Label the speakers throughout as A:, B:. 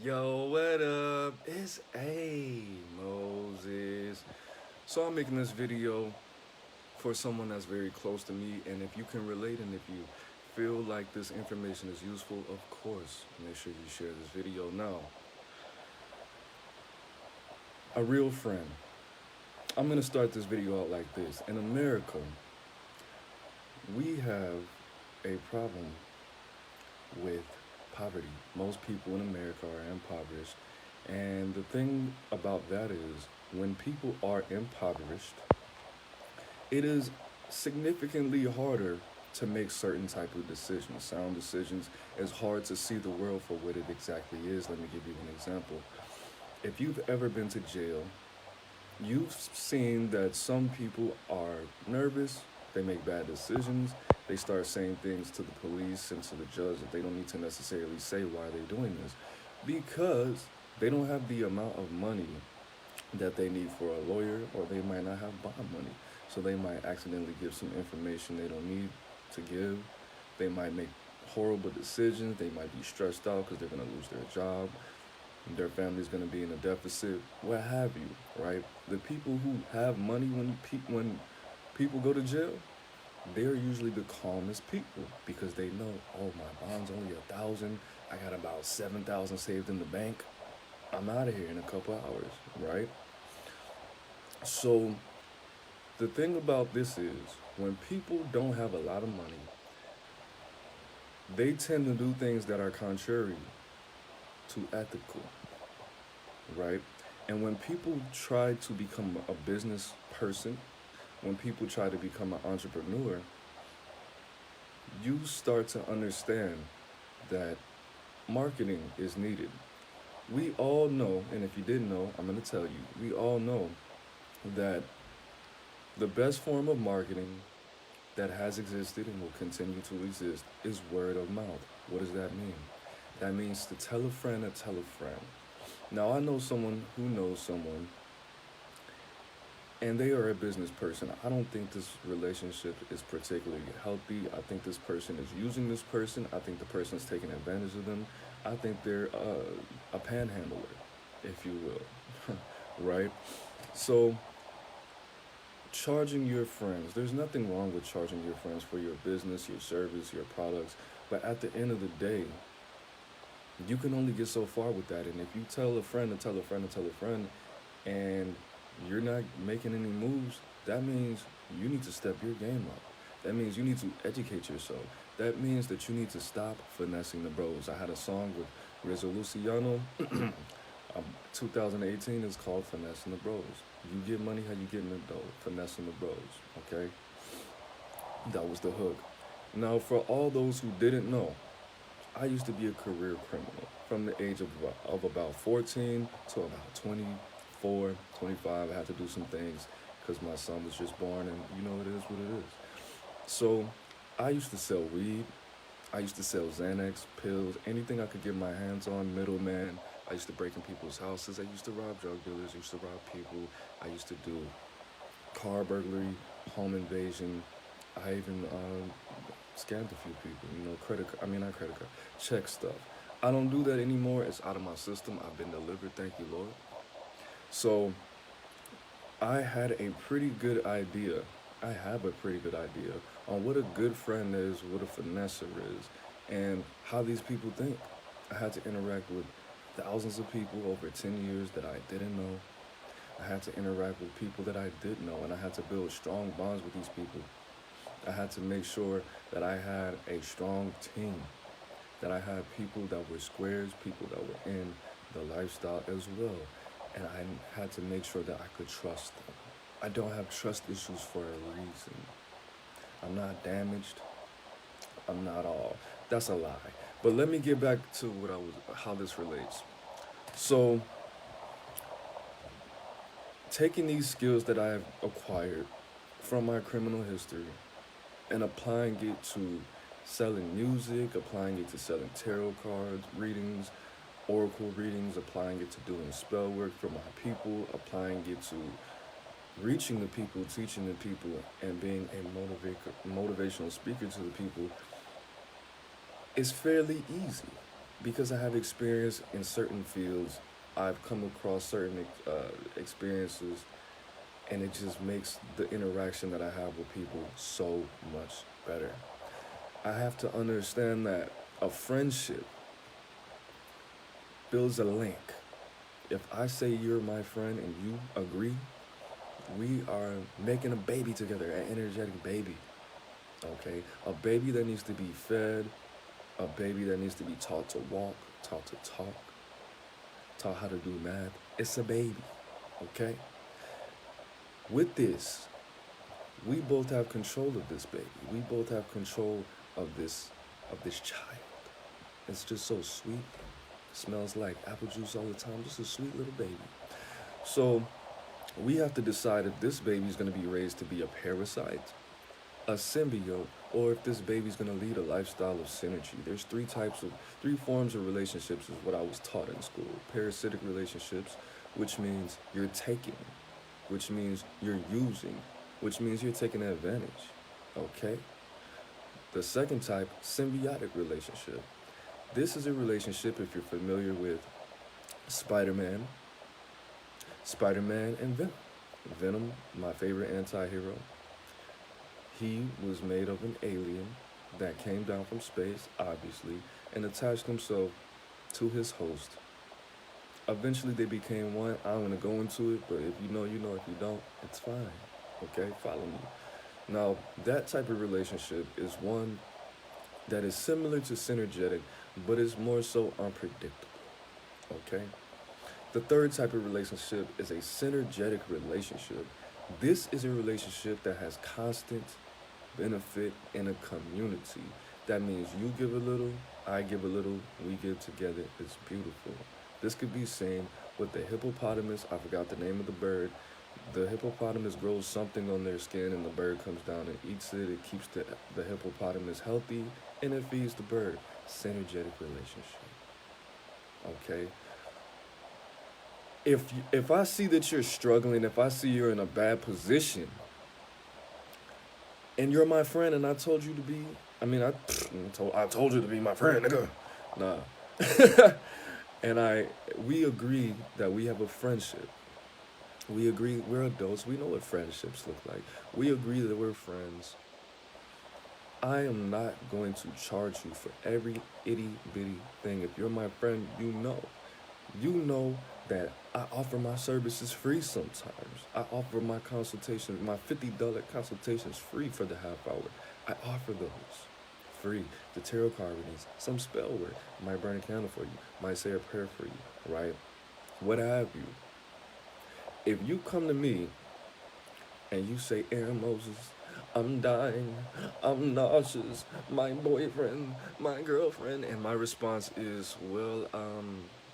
A: Yo, what up? It's A Moses. So I'm making this video for someone that's very close to me, and if you can relate and if you feel like this information is useful, of course, make sure you share this video. Now, a real friend. I'm gonna start this video out like this. In America, we have a problem with poverty. Most people in America are impoverished. And the thing about that is, when people are impoverished, it is significantly harder to make certain type of decisions, sound decisions. It's hard to see the world for what it exactly is. Let me give you an example. If you've ever been to jail, you've seen that some people are nervous, they make bad decisions, they start saying things to the police and to the judge that they don't need to necessarily say why they're doing this because they don't have the amount of money that they need for a lawyer, or they might not have bond money. So they might accidentally give some information they don't need to give. They might make horrible decisions. They might be stressed out because they're going to lose their job. Their family's going to be in a deficit, what have you, right? The people who have money when people go to jail, they're usually the calmest people because they know, oh, my bond's only 1,000. I got about 7,000 saved in the bank. I'm out of here in a couple hours, right? So the thing about this is, when people don't have a lot of money, they tend to do things that are contrary to ethical, right? And when people try to become a business person, when people try to become an entrepreneur, you start to understand that marketing is needed. We all know, and if you didn't know, I'm going to tell you, we all know that the best form of marketing that has existed and will continue to exist is word of mouth. What does that mean? That means to tell a friend to tell a friend. Now, I know someone who knows someone, and they are a business person. I don't think this relationship is particularly healthy. I think this person is using this person. I think the person is taking advantage of them. I think they're a panhandler, if you will, right? So, charging your friends, there's nothing wrong with charging your friends for your business, your service, your products. But at the end of the day, you can only get so far with that. And if you tell a friend to tell a friend to tell a friend, and you're not making any moves, that means you need to step your game up. That means you need to educate yourself. That means that you need to stop finessing the bros. I had a song with Rizzo Luciano, 2018, is called Finessing the Bros. You get money how you getting the dough, finessing the bros, okay? That was the hook. Now, for all those who didn't know, I used to be a career criminal from the age of about 14 to about 24, 25. I had to do some things because my son was just born, and you know, it is what it is. So I used to sell weed. I used to sell Xanax, pills, anything I could get my hands on, middleman. I used to break in people's houses. I used to rob drug dealers. I used to rob people. I used to do car burglary, home invasion. I even scammed a few people, you know, not credit card, check stuff. I don't do that anymore. It's out of my system. I've been delivered, thank you, Lord. So I had a pretty good idea. I have a pretty good idea on what a good friend is, what a finesser is, and how these people think. I had to interact with thousands of people over 10 years that I didn't know. I had to interact with people that I did know, and I had to build strong bonds with these people. I had to make sure that I had a strong team, that I had people that were squares, people that were in the lifestyle as well. And I had to make sure that I could trust them. I don't have trust issues for a reason. I'm not damaged. I'm not all. That's a lie. But let me get back to how this relates. So, taking these skills that I have acquired from my criminal history and applying it to selling music, applying it to selling tarot cards, readings, oracle readings, applying it to doing spell work for my people, applying it to reaching the people, teaching the people, and being a motivational speaker to the people is fairly easy. because I have experience in certain fields, I've come across certain experiences, and it just makes the interaction that I have with people so much better. I have to understand that a friendship builds a link. If I say you're my friend and you agree, we are making a baby together, an energetic baby. Okay? A baby that needs to be fed, a baby that needs to be taught to walk, taught to talk, taught how to do math. It's a baby. Okay? With this, we both have control of this baby. We both have control of this child. It's just so sweet. Smells like apple juice all the time. Just a sweet little baby. So we have to decide if this baby is going to be raised to be a parasite, a symbiote, or if this baby's going to lead a lifestyle of synergy. There's three forms of relationships is what I was taught in school. Parasitic relationships, which means you're taking, which means you're using, which means you're taking advantage. Okay? The second type, symbiotic relationship. This is a relationship, if you're familiar with Spider-Man, and Venom. Venom, my favorite anti-hero. He was made of an alien that came down from space, obviously, and attached himself to his host. Eventually they became one. I'm going to go into it, but if you know, you know. If you don't, it's fine. Okay? Follow me. Now, that type of relationship is one that is similar to synergetic, but is more so unpredictable. Okay? The third type of relationship is a synergetic relationship. This is a relationship that has constant benefit in a community. That means you give a little, I give a little, we give together. It's beautiful. This could be seen with the hippopotamus. I forgot the name of the bird. The hippopotamus grows something on their skin, and the bird comes down and eats it. It keeps the hippopotamus healthy, and it feeds the bird. Synergetic relationship. Okay? If I see that you're struggling, if I see you're in a bad position, and you're my friend, and I told you to be, I told you to be my friend, nigga. Nah. And we agree that we have a friendship. We agree we're adults. We know what friendships look like. We agree that we're friends. I am not going to charge you for every itty bitty thing. If you're my friend, you know. You know that I offer my services free sometimes. I offer my consultations, my $50 consultations free for the half hour. I offer those free. The tarot card readings, some spell work. Might burn a candle for you. Might say a prayer for you, right? What have you. If you come to me and you say, Aaron Moses, I'm dying, I'm nauseous, my boyfriend, my girlfriend, and my response is, well,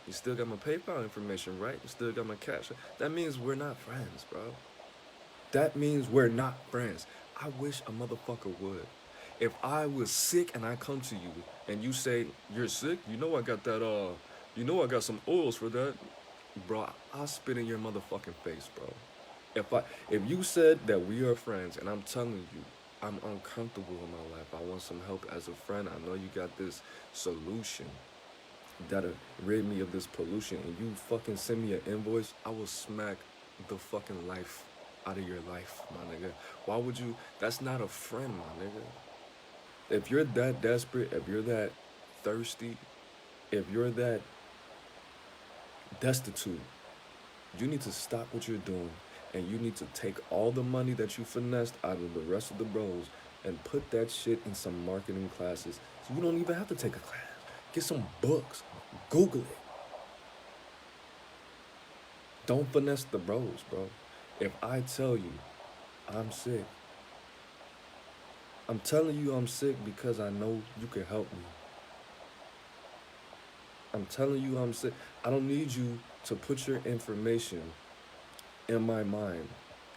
A: you still got my PayPal information, right? You still got my cash. That means we're not friends, bro. That means we're not friends. I wish a motherfucker would. If I was sick and I come to you and you say, you're sick? You know I got that, I got some oils for that. Bro, I'll spit in your motherfucking face, bro. If you said that we are friends and I'm telling you I'm uncomfortable in my life, I want some help as a friend, I know you got this solution that'll rid me of this pollution, and you fucking send me an invoice, I will smack the fucking life out of your life, my nigga. Why would you? That's not a friend, my nigga. If you're that desperate, if you're that thirsty, if you're that destitute, you need to stop what you're doing, and you need to take all the money that you finessed out of the rest of the bros and put that shit in some marketing classes, so you don't even have to take a class. Get some books. Google it. Don't finesse the bros, bro. If I tell you I'm sick, I'm telling you I'm sick because I know you can help me. I'm telling you I'm sick. I don't need you to put your information in my mind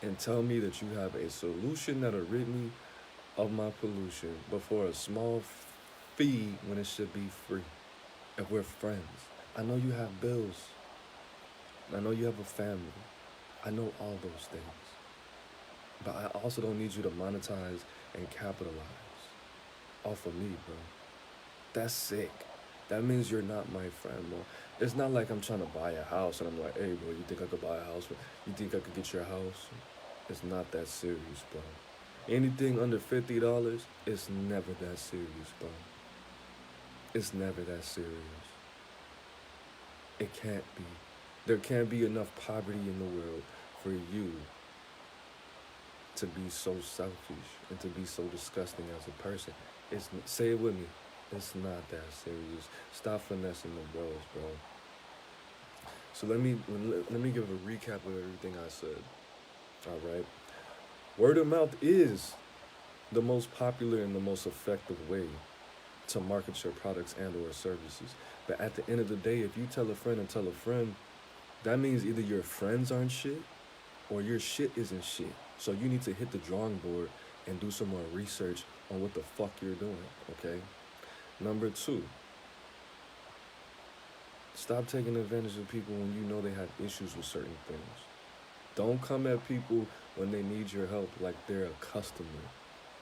A: and tell me that you have a solution that'll rid me of my pollution, but for a small fee when it should be free. If we're friends, I know you have bills. I know you have a family. I know all those things. But I also don't need you to monetize and capitalize off of me, bro. That's sick. that means you're not my friend, bro. It's not like I'm trying to buy a house and I'm like, hey, bro, you think I could buy a house? You think I could get your house? It's not that serious, bro. Anything under $50, it's never that serious, bro. It's never that serious. It can't be. There can't be enough poverty in the world for you to be so selfish and to be so disgusting as a person. Say it with me. It's not that serious. Stop finessing the bros, bro. So let me give a recap of everything I said. All right. Word of mouth is the most popular and the most effective way to market your products and or services. But at the end of the day, if you tell a friend and tell a friend, that means either your friends aren't shit or your shit isn't shit. So you need to hit the drawing board and do some more research on what the fuck you're doing, okay? Number two, stop taking advantage of people when you know they have issues with certain things. Don't come at people when they need your help like they're a customer,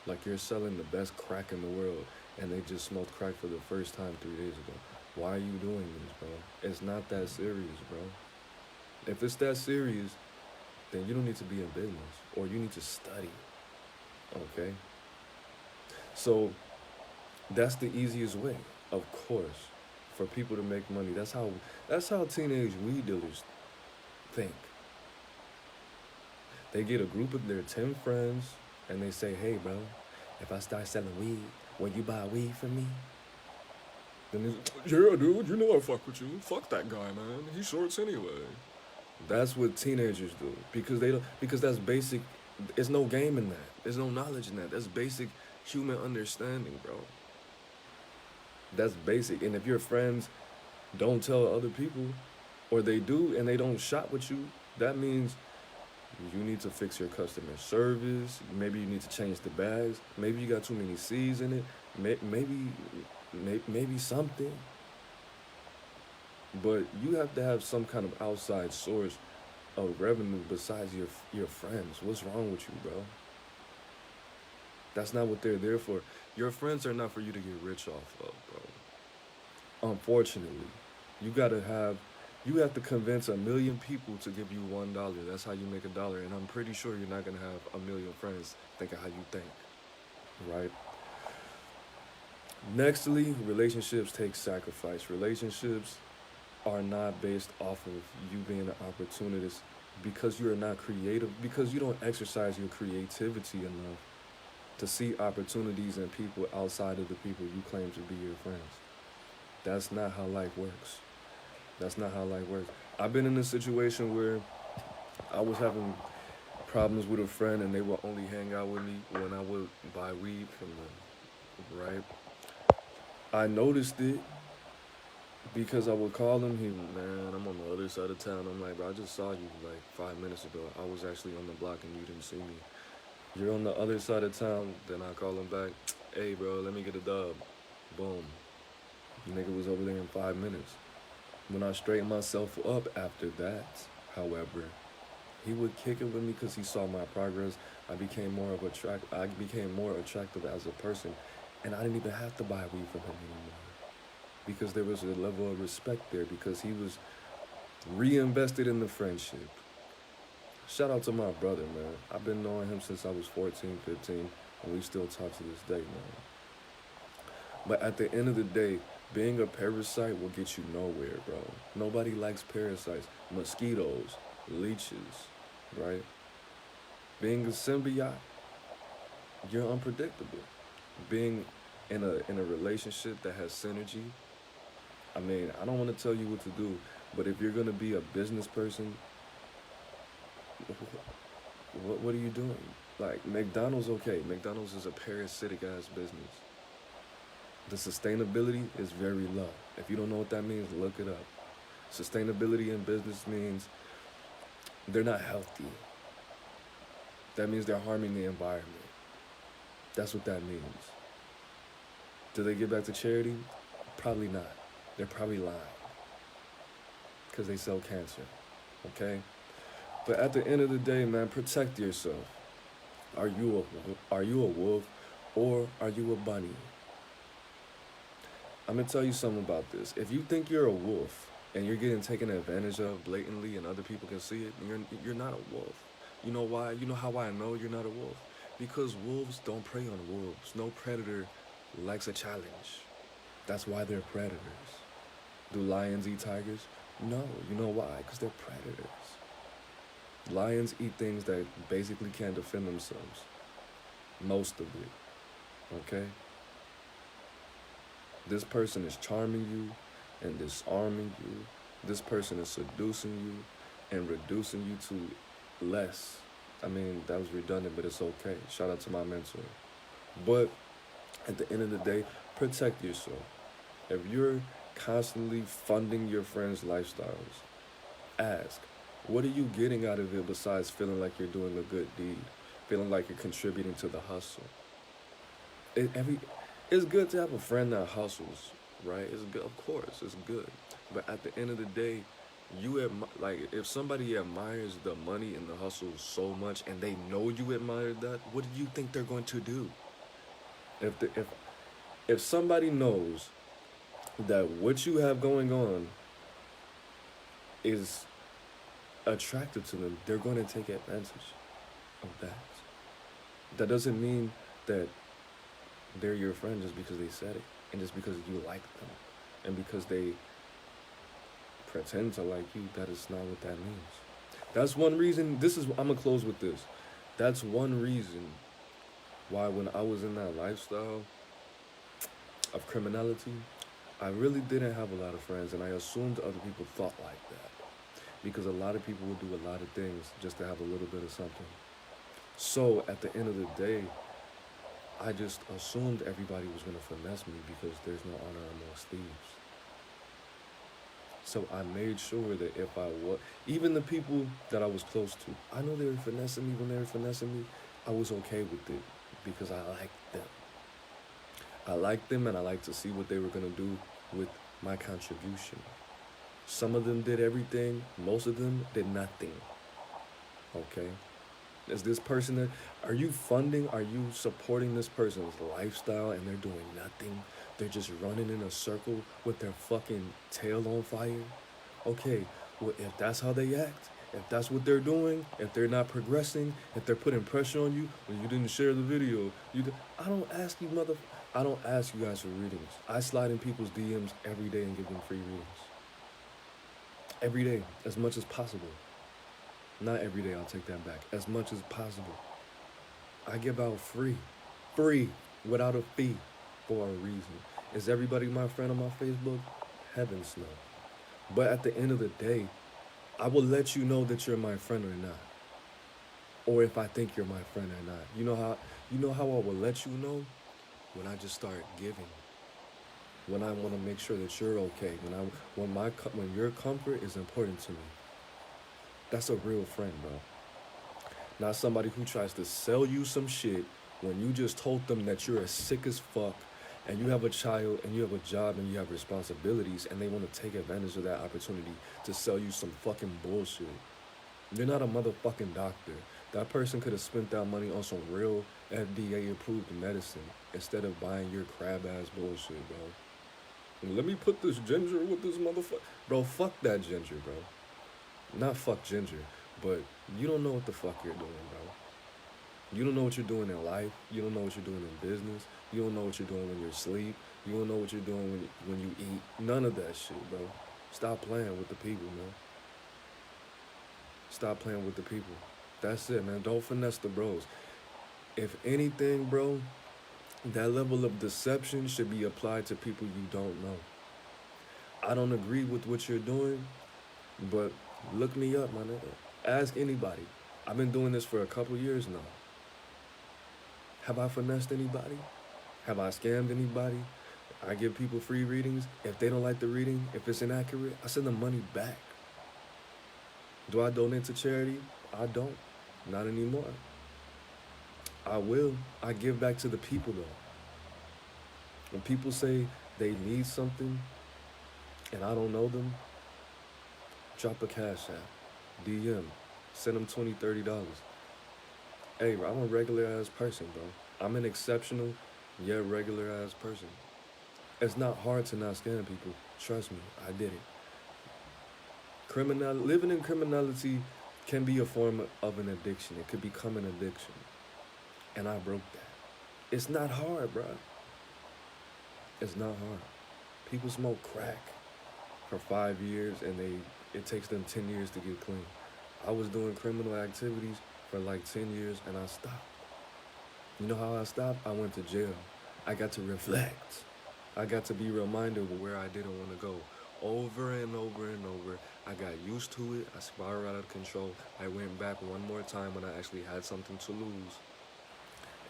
A: like you're selling the best crack in the world and they just smoked crack for the first time 3 days ago. Why are you doing this, bro? It's not that serious, bro. If it's that serious, then you don't need to be in business or you need to study, okay? So that's the easiest way, of course, for people to make money. That's how teenage weed dealers think. They get a group of their 10 friends and they say, hey, bro, if I start selling weed, will you buy weed from me? Then he's, yeah, dude, you know I fuck with you. Fuck that guy, man. He shorts anyway. That's what teenagers do because that's basic. There's no game in that. There's no knowledge in that. That's basic human understanding, bro. That's basic. And if your friends don't tell other people, or they do and they don't shop with you, that means you need to fix your customer service. Maybe you need to change the bags. Maybe you got too many C's in it. Maybe something. But you have to have some kind of outside source of revenue besides your friends. What's wrong with you, bro? That's not what they're there for. Your friends are not for you to get rich off of, bro. Unfortunately, you have to convince 1,000,000 people to give you $1. That's how you make $1. And I'm pretty sure you're not gonna have 1,000,000 friends thinking how you think, right? Nextly, relationships take sacrifice. Relationships are not based off of you being an opportunist because you are not creative, because you don't exercise your creativity enough to see opportunities in people outside of the people you claim to be your friends. That's not how life works. That's not how life works. I've been in a situation where I was having problems with a friend and they would only hang out with me when I would buy weed from them, right? I noticed it because I would call him. He, man, I'm on the other side of town. I'm like, bro, I just saw you like 5 minutes ago. I was actually on the block and you didn't see me. You're on the other side of town. Then I call him back. Hey, bro, let me get a dub. Boom. The nigga was over there in 5 minutes. When I straightened myself up after that, however, he would kick it with me because he saw my progress. I became more attractive as a person, and I didn't even have to buy weed from him anymore because there was a level of respect there because he was reinvested in the friendship. Shout out to my brother, man. I've been knowing him since I was 14, 15, and we still talk to this day, man. But at the end of the day, being a parasite will get you nowhere, bro. Nobody likes parasites. Mosquitoes, leeches, right? Being a symbiote, you're unpredictable. Being in a relationship that has synergy, I mean, I don't want to tell you what to do, but if you're going to be a business person, what are you doing? Like, McDonald's, okay. McDonald's is a parasitic-ass business. The sustainability is very low. If you don't know what that means, look it up. Sustainability in business means they're not healthy. That means they're harming the environment. That's what that means. Do they give back to charity? Probably not. They're probably lying. Because they sell cancer. Okay? But at the end of the day, man, protect yourself. Are you a wolf or are you a bunny? I'm gonna tell you something about this. If you think you're a wolf and you're getting taken advantage of blatantly and other people can see it, you're not a wolf. You know why? You know how I know you're not a wolf? Because wolves don't prey on wolves. No predator likes a challenge. That's why they're predators. Do lions eat tigers? No. You know why? Because they're predators. Lions eat things that basically can't defend themselves. Most of it. Okay? This person is charming you and disarming you. This person is seducing you and reducing you to less. I mean, that was redundant, but it's okay. Shout out to my mentor. But at the end of the day, protect yourself. If you're constantly funding your friends' lifestyles, ask, what are you getting out of it besides feeling like you're doing a good deed? Feeling like you're contributing to the hustle? It, every It's good to have a friend that hustles, right? It's good, of course, it's good. But at the end of the day, like if somebody admires the money and the hustle so much, and they know you admire that, what do you think they're going to do? If somebody knows that what you have going on is attractive to them, they're going to take advantage of that. That doesn't mean that they're your friend just because they said it and just because you like them and because they pretend to like you. That is not what that means. That's one reason. I'm gonna close with this. That's one reason why when I was in that lifestyle of criminality, I really didn't have a lot of friends, and I assumed other people thought like that because a lot of people would do a lot of things just to have a little bit of something. So at the end of the day, I just assumed everybody was going to finesse me because there's no honor amongst thieves. So I made sure that if I was, even the people that I was close to, I know they were finessing me when they were finessing me, I was okay with it because I liked them. I liked them and I liked to see what they were going to do with my contribution. Some of them did everything, most of them did nothing. Okay? Is this person that, are you supporting this person's lifestyle and they're doing nothing? They're just running in a circle with their fucking tail on fire? Okay, well, if that's how they act, if that's what they're doing, if they're not progressing, if they're putting pressure on you when you didn't share the video, I don't ask you guys for readings. I slide in people's DMs every day and give them free readings. Every day, as much as possible. Not every day, I'll take that back. As much as possible. I give out free, without a fee, for a reason. Is everybody my friend on my Facebook? Heavens no. But at the end of the day, I will let you know that you're my friend or not. Or if I think you're my friend or not. You know how I will let you know? When I just start giving. When I want to make sure that you're okay. When your comfort is important to me. That's a real friend, bro. Not somebody who tries to sell you some shit when you just told them that you're as sick as fuck and you have a child and you have a job and you have responsibilities and they want to take advantage of that opportunity to sell you some fucking bullshit. You're not a motherfucking doctor. That person could have spent that money on some real FDA approved medicine instead of buying your crab ass bullshit, bro. Let me put this ginger with this motherfucker. Bro, fuck that ginger, bro. Not fuck ginger, but you don't know what the fuck you're doing, bro. You don't know what you're doing in life. You don't know what you're doing in business. You don't know what you're doing when you're asleep. You don't know what you're doing when you eat. None of that shit, bro. Stop playing with the people, man. Stop playing with the people. That's it, man. Don't finesse the bros. If anything, bro, that level of deception should be applied to people you don't know. I don't agree with what you're doing, but look me up, my nigga. Ask anybody. I've been doing this for a couple years now. Have I finessed anybody? Have I scammed anybody? I give people free readings. If they don't like the reading, if it's inaccurate, I send them money back. Do I donate to charity? I don't. Not anymore. I will. I give back to the people, though. When people say they need something and I don't know them, drop a Cashapp, DM, send them $20, $30. Hey, I'm a regular ass person, bro. I'm an exceptional yet regular ass person. It's not hard to not scam people. Trust me, I did it. Living in criminality can be a form of an addiction. It could become an addiction. And I broke that. It's not hard, bro. It's not hard. People smoke crack for 5 years and it takes them 10 years to get clean. I was doing criminal activities for like 10 years and I stopped. You know how I stopped? I went to jail. I got to reflect. I got to be reminded of where I didn't want to go. Over and over and over. I got used to it. I spiraled out of control. I went back one more time when I actually had something to lose.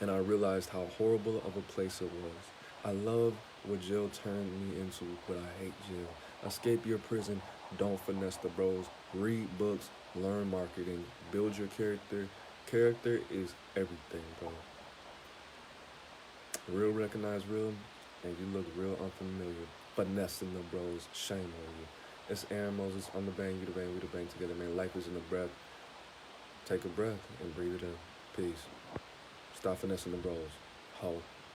A: And I realized how horrible of a place it was. I love what jail turned me into, but I hate jail. Escape your prison. Don't finesse the bros. Read books. Learn marketing. Build your character. Character is everything, bro. Real recognize real, and you look real unfamiliar. Finessing the bros. Shame on you. It's Aaron Moses. I'm the bang, you the bang, we the bang together, man. Life is in the breath. Take a breath and breathe it in. Peace. Stop finessing the bros. Ho.